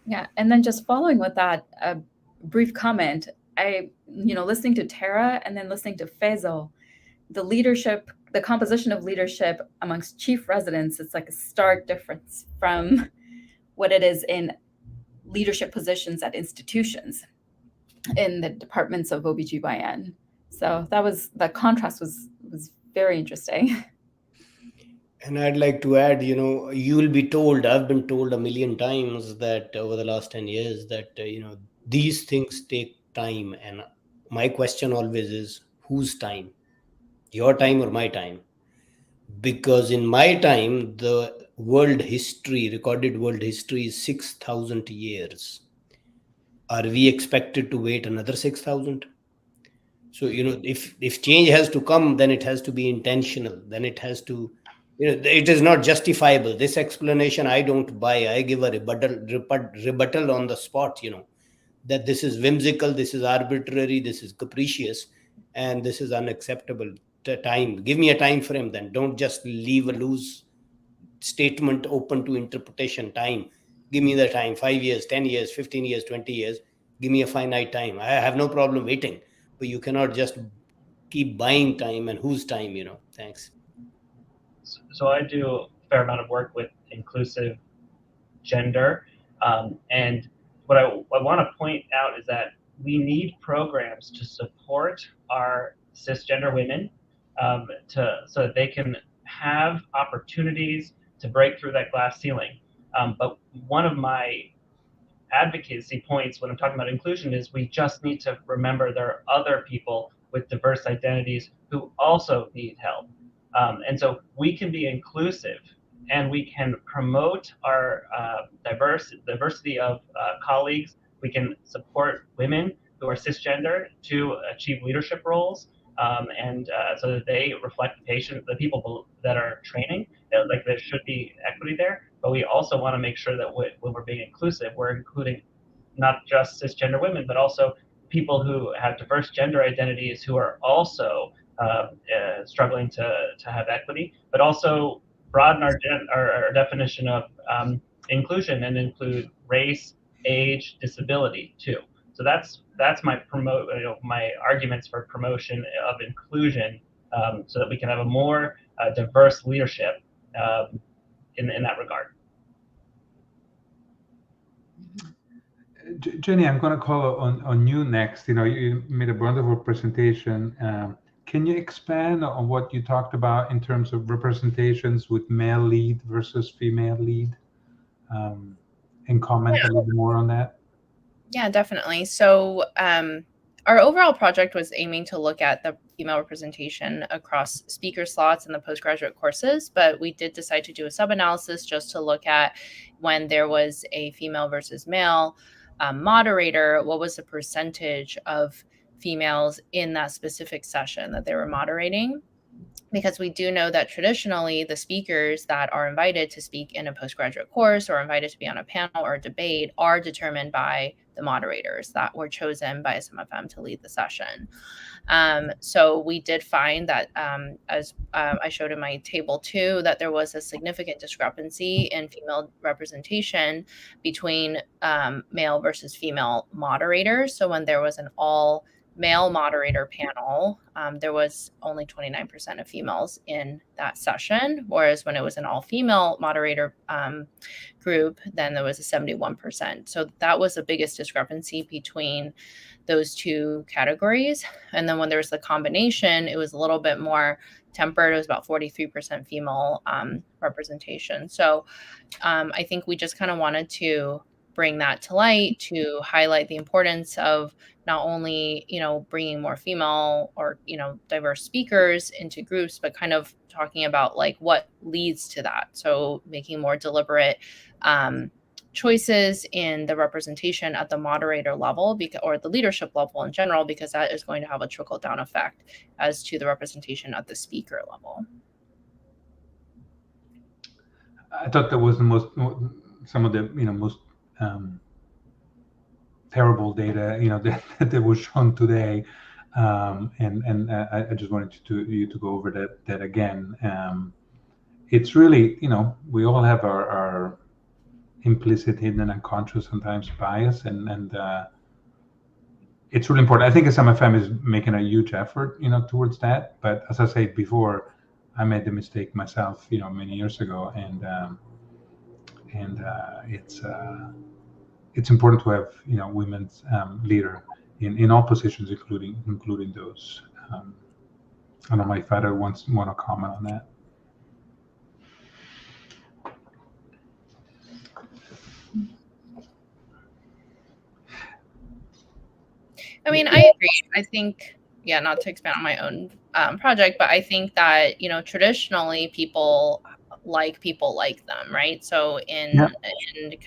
C: Yeah, and then just following with that, a brief comment. Listening to Tera and then listening to Faisal, the composition of leadership amongst chief residents, it's like a stark difference from what it is in leadership positions at institutions in the departments of ObGyn. So the contrast was very interesting.
E: And I'd like to add, you will be told, I've been told a million times that over the last 10 years that, these things take time. And my question always is, whose time? Your time or my time? Because in my time, the recorded world history is 6,000 years. Are we expected to wait another 6,000? So, if change has to come, then it has to be intentional. Then it has to, it is not justifiable. This explanation I don't buy. I give a rebuttal on the spot, that this is whimsical, this is arbitrary, this is capricious, and this is unacceptable time. Give me a time frame then. Don't just leave a loose statement open to interpretation. Time. Give me the time, 5 years, 10 years, 15 years, 20 years. Give me a finite time. I have no problem waiting, but you cannot just keep buying time. And whose time, Thanks.
G: So I do a fair amount of work with inclusive gender. And what I want to point out is that we need programs to support our cisgender women so that they can have opportunities to break through that glass ceiling. But one of my advocacy points when I'm talking about inclusion is we just need to remember there are other people with diverse identities who also need help. And so we can be inclusive, and we can promote our diversity of colleagues. We can support women who are cisgender to achieve leadership roles, and so that they reflect the people that are training. Like, there should be equity there, but we also want to make sure that when we're being inclusive, we're including not just cisgender women, but also people who have diverse gender identities who are also struggling to have equity, but also broaden our definition of inclusion and include race, age, disability too. So that's my my arguments for promotion of inclusion, so that we can have a more diverse leadership in that regard.
A: Jenny, I'm going to call on you next. You made a wonderful presentation. Can you expand on what you talked about in terms of representations with male lead versus female lead? and comment a little bit more on that?
D: Yeah, definitely. So our overall project was aiming to look at the female representation across speaker slots in the postgraduate courses, but we did decide to do a sub-analysis just to look at when there was a female versus male moderator, what was the percentage of females in that specific session that they were moderating. Because we do know that traditionally the speakers that are invited to speak in a postgraduate course or invited to be on a panel or a debate are determined by the moderators that were chosen by SMFM to lead the session. So we did find that, as I showed in my table 2, that there was a significant discrepancy in female representation between male versus female moderators. So when there was an all male moderator panel, there was only 29% of females in that session, whereas when it was an all-female moderator group, then there was a 71%. So that was the biggest discrepancy between those two categories. And then when there was the combination, it was a little bit more tempered. It was about 43% female representation. So I think we just kind of wanted to bring that to light to highlight the importance of not only, bringing more female or, diverse speakers into groups, but kind of talking about like what leads to that. So making more deliberate choices in the representation at the moderator level or the leadership level in general, because that is going to have a trickle down effect as to the representation at the speaker level.
A: I thought that was some of the most terrible data that was shown today, and I just wanted you to go over that again. It's really we all have our implicit, hidden, and unconscious sometimes bias, and it's really important. I think SMFM is making a huge effort towards that, but as I said before, I made the mistake myself many years ago, and it's important to have women's leader in all positions, including those. I don't know if Faisal want to comment on that.
D: I mean, I agree. I think, not to expand on my own project, but I think that, traditionally people like them, right? So in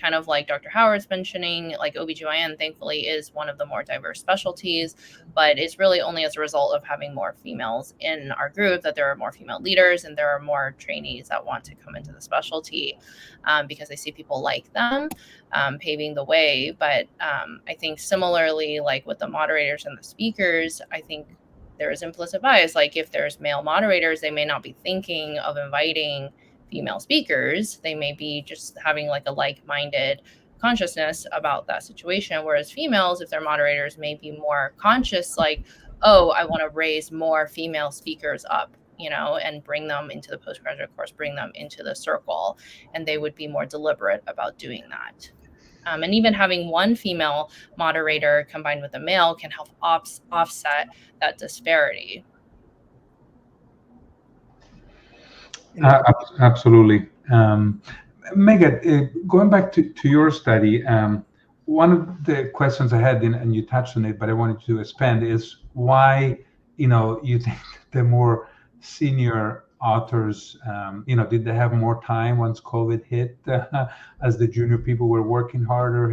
D: kind of like Dr. Howard's mentioning, like OBGYN, thankfully, is one of the more diverse specialties, but it's really only as a result of having more females in our group that there are more female leaders and there are more trainees that want to come into the specialty because they see people like them paving the way. But I think similarly, like with the moderators and the speakers, I think there is implicit bias. Like if there's male moderators, they may not be thinking of inviting female speakers. They may be just having like a like-minded consciousness about that situation. Whereas females, if they're moderators, may be more conscious, like, oh, I want to raise more female speakers up, and bring them into the postgraduate course, bring them into the circle. And they would be more deliberate about doing that. And even having one female moderator combined with a male can help offset that disparity.
A: Absolutely. Megha, going back to your study, one of the questions I had, and you touched on it, but I wanted to expand, is why you think the more senior authors, did they have more time once COVID hit, as the junior people were working harder?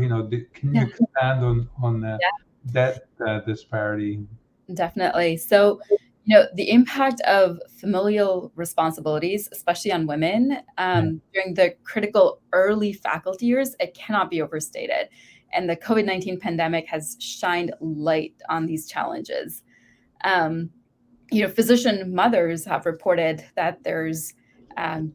A: Can you expand on that disparity?
C: Definitely. So, the impact of familial responsibilities, especially on women, during the critical early faculty years, it cannot be overstated. And the COVID-19 pandemic has shined light on these challenges. Physician mothers have reported that there's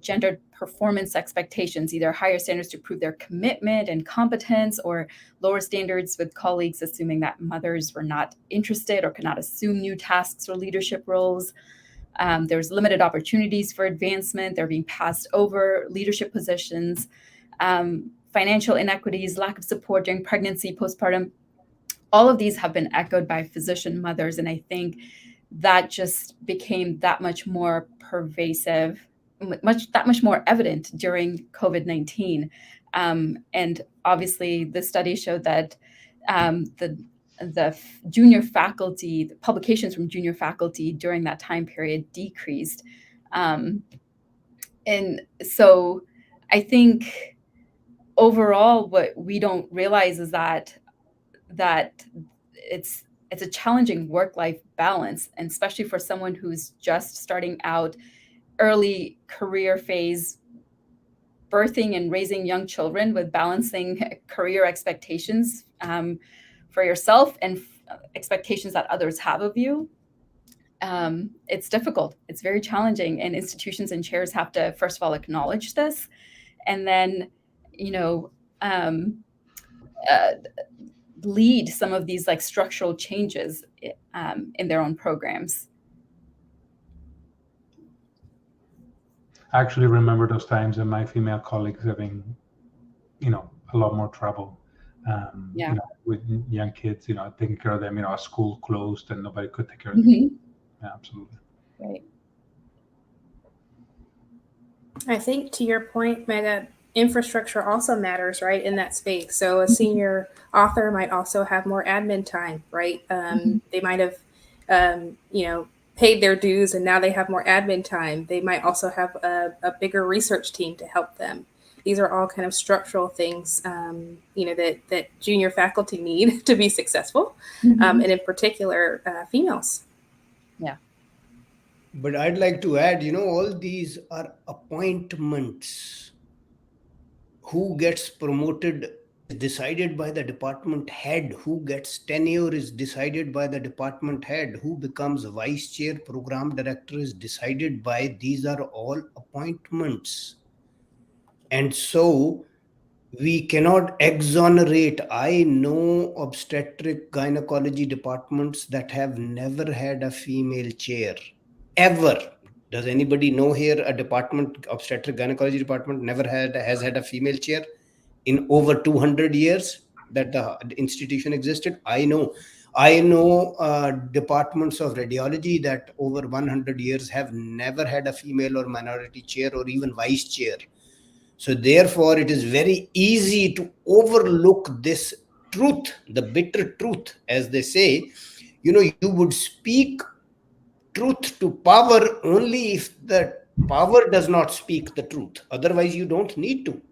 C: gendered performance expectations, either higher standards to prove their commitment and competence, or lower standards with colleagues assuming that mothers were not interested or could not assume new tasks or leadership roles. There's limited opportunities for advancement. They're being passed over leadership positions. Financial inequities, lack of support during pregnancy, postpartum. All of these have been echoed by physician mothers, and I think that just became that much more pervasive, that much more evident during COVID-19. And obviously, the study showed that the junior faculty, the publications from junior faculty during that time period decreased. And so I think overall, what we don't realize is that it's a challenging work-life balance, and especially for someone who's just starting out, early career phase, birthing and raising young children, with balancing career expectations for yourself and expectations that others have of you. It's difficult. It's very challenging, and institutions and chairs have to, first of all, acknowledge this, and then, lead some of these like structural changes in their own programs.
A: I actually remember those times and my female colleagues having, a lot more trouble. With young kids, taking care of them, a school closed and nobody could take care of them.
C: Mm-hmm.
A: Yeah, absolutely.
C: Right.
B: I think to your point, Megha, infrastructure also matters, right, in that space. So a senior author might also have more admin time, right? They might have, paid their dues and now they have more admin time. They might also have a bigger research team to help them. These are all kind of structural things, that junior faculty need to be successful, and in particular, females.
C: Yeah.
E: But I'd like to add, all these are appointments. Who gets promoted is decided by the department head. Who gets tenure is decided by the department head. Who becomes vice chair, program director is decided by, these are all appointments. And so we cannot exonerate. I know obstetric gynecology departments that have never had a female chair, ever. Does anybody know here a department, obstetric gynecology department, has had a female chair in over 200 years that the institution existed? I know departments of radiology that over 100 years have never had a female or minority chair or even vice chair. So therefore, it is very easy to overlook this truth, the bitter truth, as they say. You would speak truth to power only if the power does not speak the truth. Otherwise, you don't need to.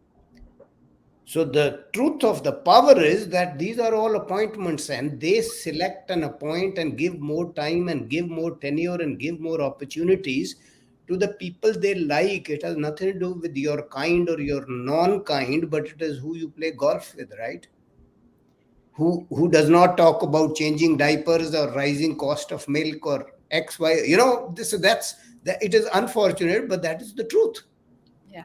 E: So the truth of the power is that these are all appointments, and they select and appoint and give more time and give more tenure and give more opportunities to the people they like. It has nothing to do with your kind or your non-kind, but it is who you play golf with, right? Who does not talk about changing diapers or rising cost of milk or X, Y, it is unfortunate, but that is the truth.
C: Yeah.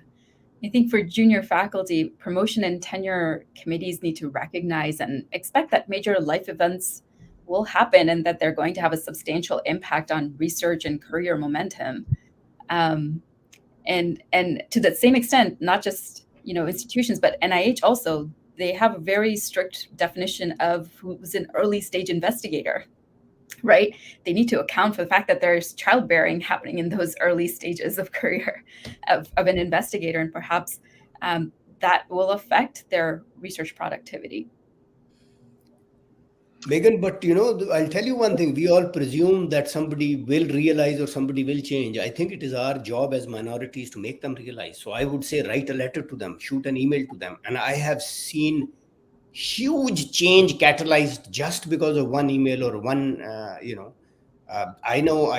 C: I think for junior faculty, promotion and tenure committees need to recognize and expect that major life events will happen and that they're going to have a substantial impact on research and career momentum. And to the same extent, not just, institutions, but NIH also, they have a very strict definition of who's an early stage investigator, right? They need to account for the fact that there's childbearing happening in those early stages of career of an investigator, and perhaps that will affect their research productivity.
E: Meghan, but I'll tell you one thing. We all presume that somebody will realize or somebody will change. I think it is our job as minorities to make them realize. So I would say write a letter to them, shoot an email to them. And I have seen huge change catalyzed just because of one email or one, I know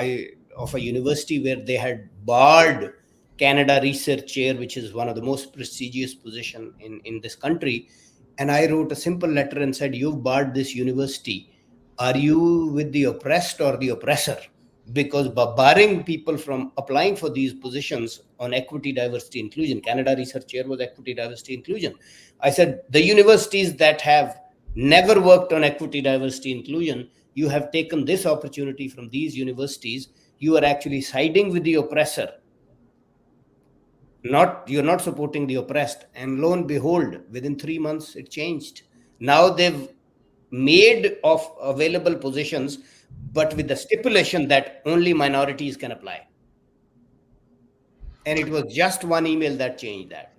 E: of a university where they had barred Canada Research Chair, which is one of the most prestigious positions in this country. And I wrote a simple letter and said, you've barred this university. Are you with the oppressed or the oppressor? Because barring people from applying for these positions on equity, diversity, inclusion, Canada Research Chair was equity, diversity, inclusion. I said, the universities that have never worked on equity, diversity, inclusion, you have taken this opportunity from these universities. You are actually siding with the oppressor. You're not supporting the oppressed. And lo and behold, within 3 months, it changed. Now they've made of available positions, but with the stipulation that only minorities can apply. And it was just one email that changed that.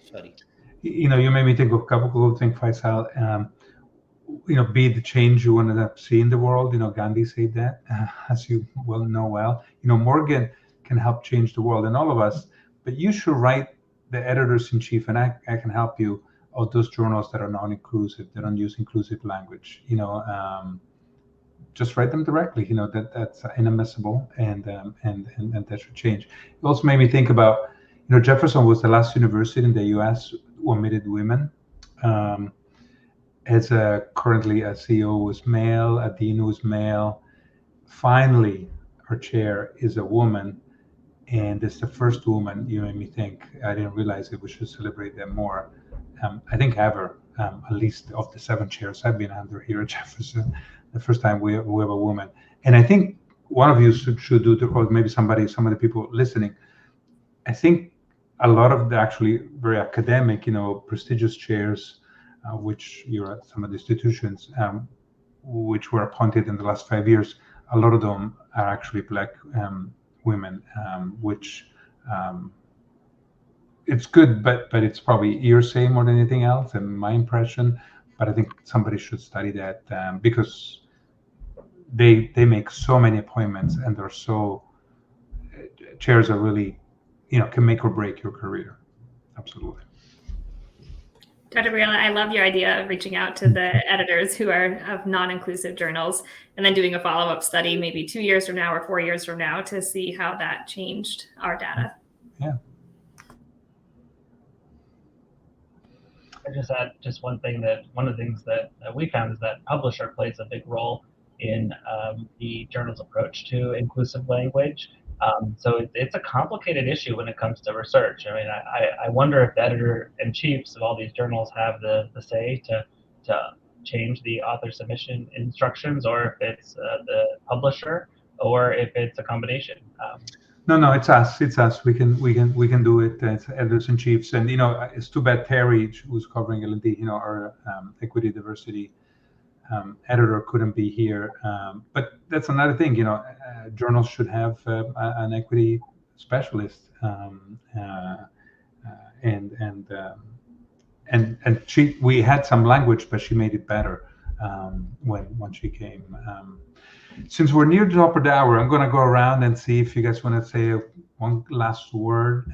E: Sorry.
A: you made me think of a couple of things, Faisal. Be the change you want to see in the world. Gandhi said that, as you well know. Morgan can help change the world and all of us, but you should write the editors-in-chief, and I can help you, of those journals that are non-inclusive, that don't use inclusive language. Just write them directly. That's inadmissible, and that should change. It also made me think about, Jefferson was the last university in the U.S. who admitted women. Currently a CEO was male, a dean was male. Finally, our chair is a woman, and it's the first woman. You made me think. I didn't realize it. We should celebrate them more. I think ever, at least of the 7 chairs I've been under here at Jefferson, the first time we have a woman. And I think one of you should do, or maybe some of the people listening. I think a lot of the actually very academic, prestigious chairs, which you're at some of the institutions, which were appointed in the last 5 years, a lot of them are actually Black women, which it's good, but it's probably hearsay more than anything else, and my impression. But I think somebody should study that, because they make so many appointments, and they're so chairs are really, can make or break your career. Absolutely.
F: Dr. Berghella, I love your idea of reaching out to the editors who are of non-inclusive journals and then doing a follow-up study maybe 2 years from now or 4 years from now to see how that changed our data.
A: Yeah.
G: I just add just one of the things that we found is that publisher plays a big role in the journal's approach to inclusive language. So it's a complicated issue when it comes to research. I mean, I wonder if the editor-in-chiefs of all these journals have the say to change the author submission instructions, or if it's the publisher, or if it's a combination.
A: No, it's us. We can do it. It's editors-in-chiefs, and it's too bad Terri, who's covering L&D, our equity diversity editor, couldn't be here. But that's another thing. Journals should have an equity specialist, and we had some language, but she made it better when she came. Since we're near the top of the hour, I'm going to go around and see if you guys want to say one last word.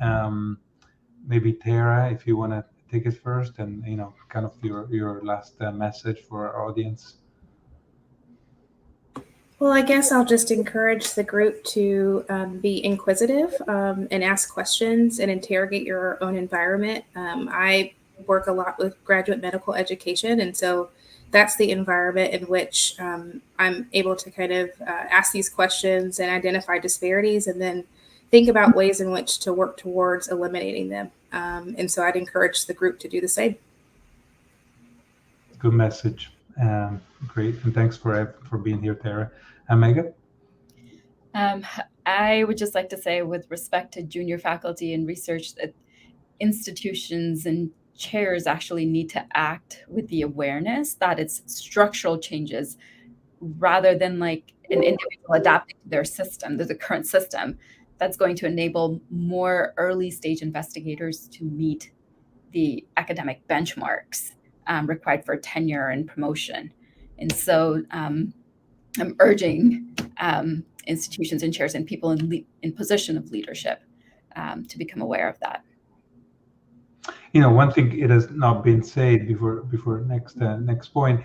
A: Maybe Tera, if you want to take it first, and kind of your last message for our audience.
B: Well, I guess I'll just encourage the group to be inquisitive and ask questions and interrogate your own environment. I work a lot with graduate medical education, and so that's the environment in which I'm able to kind of ask these questions and identify disparities, and then think about ways in which to work towards eliminating them. And so I'd encourage the group to do the same.
A: Good message. Great. And thanks for being here, Tera. And Megha?
C: I would just like to say, with respect to junior faculty and research, that institutions and chairs actually need to act with the awareness that it's structural changes rather than like an individual adapting to their system. There's a current system that's going to enable more early stage investigators to meet the academic benchmarks required for tenure and promotion. And so I'm urging institutions and chairs and people in position of leadership to become aware of that.
A: One thing it has not been said before next point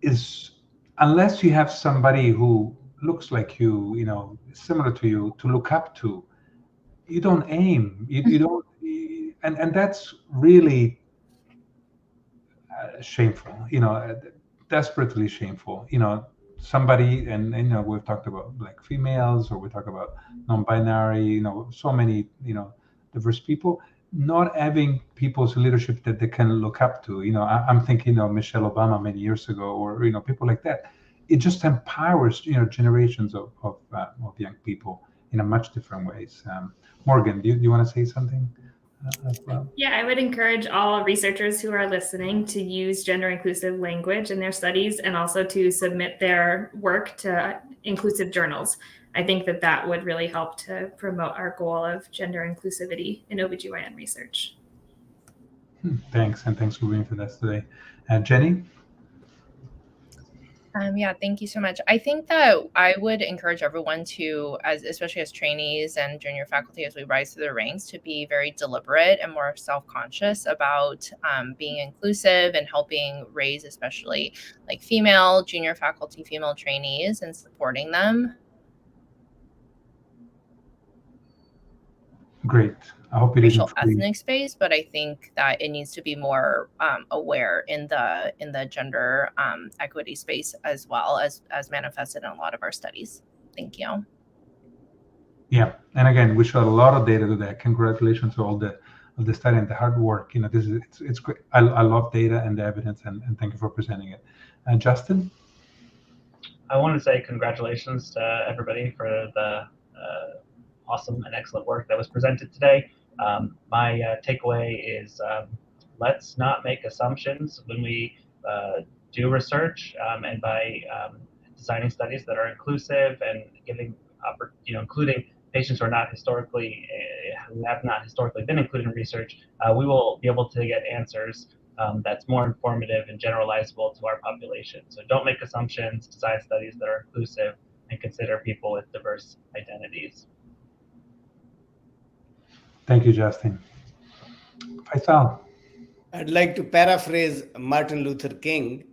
A: is, unless you have somebody who looks like you, similar to you, to look up to, you don't aim. You don't, and that's really shameful. Desperately shameful. Somebody, and we've talked about Black females, or we talk about non-binary. So many diverse people. Not having people's leadership that they can look up to. I'm thinking of Michelle Obama many years ago, or people like that. It just empowers generations of young people in a much different ways. Morgan, do you want to say something as well?
F: Yeah, I would encourage all researchers who are listening to use gender inclusive language in their studies, and also to submit their work to inclusive journals. I think that would really help to promote our goal of gender inclusivity in OBGYN research.
A: Thanks, and thanks for being with us today. Jenny?
D: Yeah, thank you so much. I think that I would encourage everyone to, especially as trainees and junior faculty, as we rise through the ranks, to be very deliberate and more self-conscious about being inclusive and helping raise, especially like female junior faculty, female trainees, and supporting them.
A: Great. I hope it
D: racial
A: isn't
D: ethnic space, but I think that it needs to be more aware in the gender equity space as well as manifested in a lot of our studies. Thank you.
A: Yeah, and again, we showed a lot of data today. Congratulations to all the study and the hard work. You know, this is it's great. I love data and the evidence, and thank you for presenting it. Justin?
G: I want to say congratulations to everybody for the awesome and excellent work that was presented today. My takeaway is let's not make assumptions when we do research, and by designing studies that are inclusive and giving, including patients who are not historically, who have not historically been included in research, we will be able to get answers that's more informative and generalizable to our population. So don't make assumptions, design studies that are inclusive, and consider people with diverse identities.
A: Thank you, Justin. Faisal?
E: I'd like to paraphrase Martin Luther King.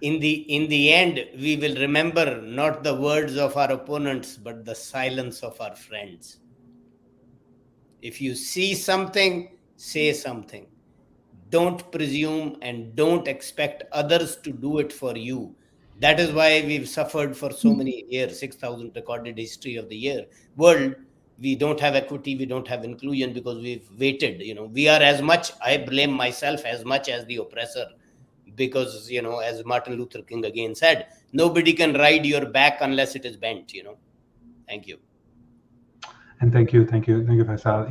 E: In the end, we will remember not the words of our opponents, but the silence of our friends. If you see something, say something. Don't presume and don't expect others to do it for you. That is why we've suffered for so many years, 6,000 recorded history of the world. We don't have equity, we don't have inclusion because we've waited. We are as much, I blame myself as much as the oppressor, because, as Martin Luther King again said, nobody can ride your back unless it is bent. Thank you.
A: And thank you, Faisal.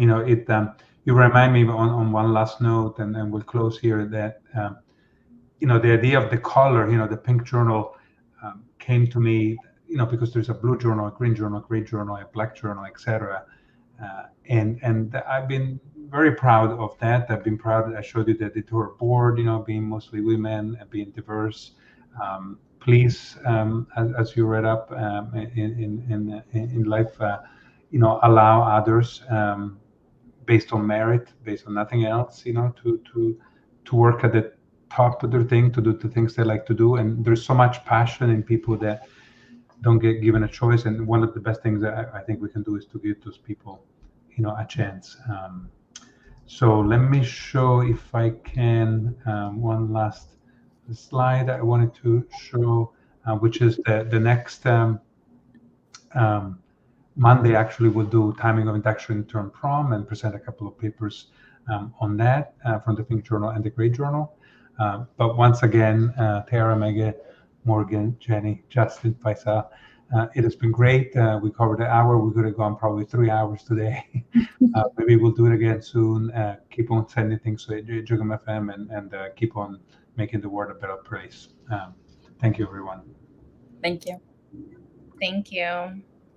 A: You remind me on one last note, and we'll close here, that the idea of the color, the pink journal came to me, because there's a blue journal, a green journal, a gray journal, a black journal, etc. And I've been very proud of that. I've been proud. I showed you the editorial board, being mostly women and being diverse. Please, as you read up in life, allow others, based on merit, based on nothing else, to work at the top of their thing, to do the things they like to do. And there's so much passion in people that don't get given a choice. And one of the best things that I think we can do is to give those people, a chance. So let me show, if I can, one last slide I wanted to show, which is the next Monday. Actually, we'll do timing of induction in term prom and present a couple of papers on that from the Pink Journal and the Gray Journal. But once again, Tera, Megha, Morgan, Jenny, Justin, Faisal, it has been great. We covered an hour. We could have gone probably 3 hours today. Maybe we'll do it again soon. Keep on sending things to AJOG MFM and keep on making the world a better place. Thank you, everyone.
C: Thank you.
D: Thank you.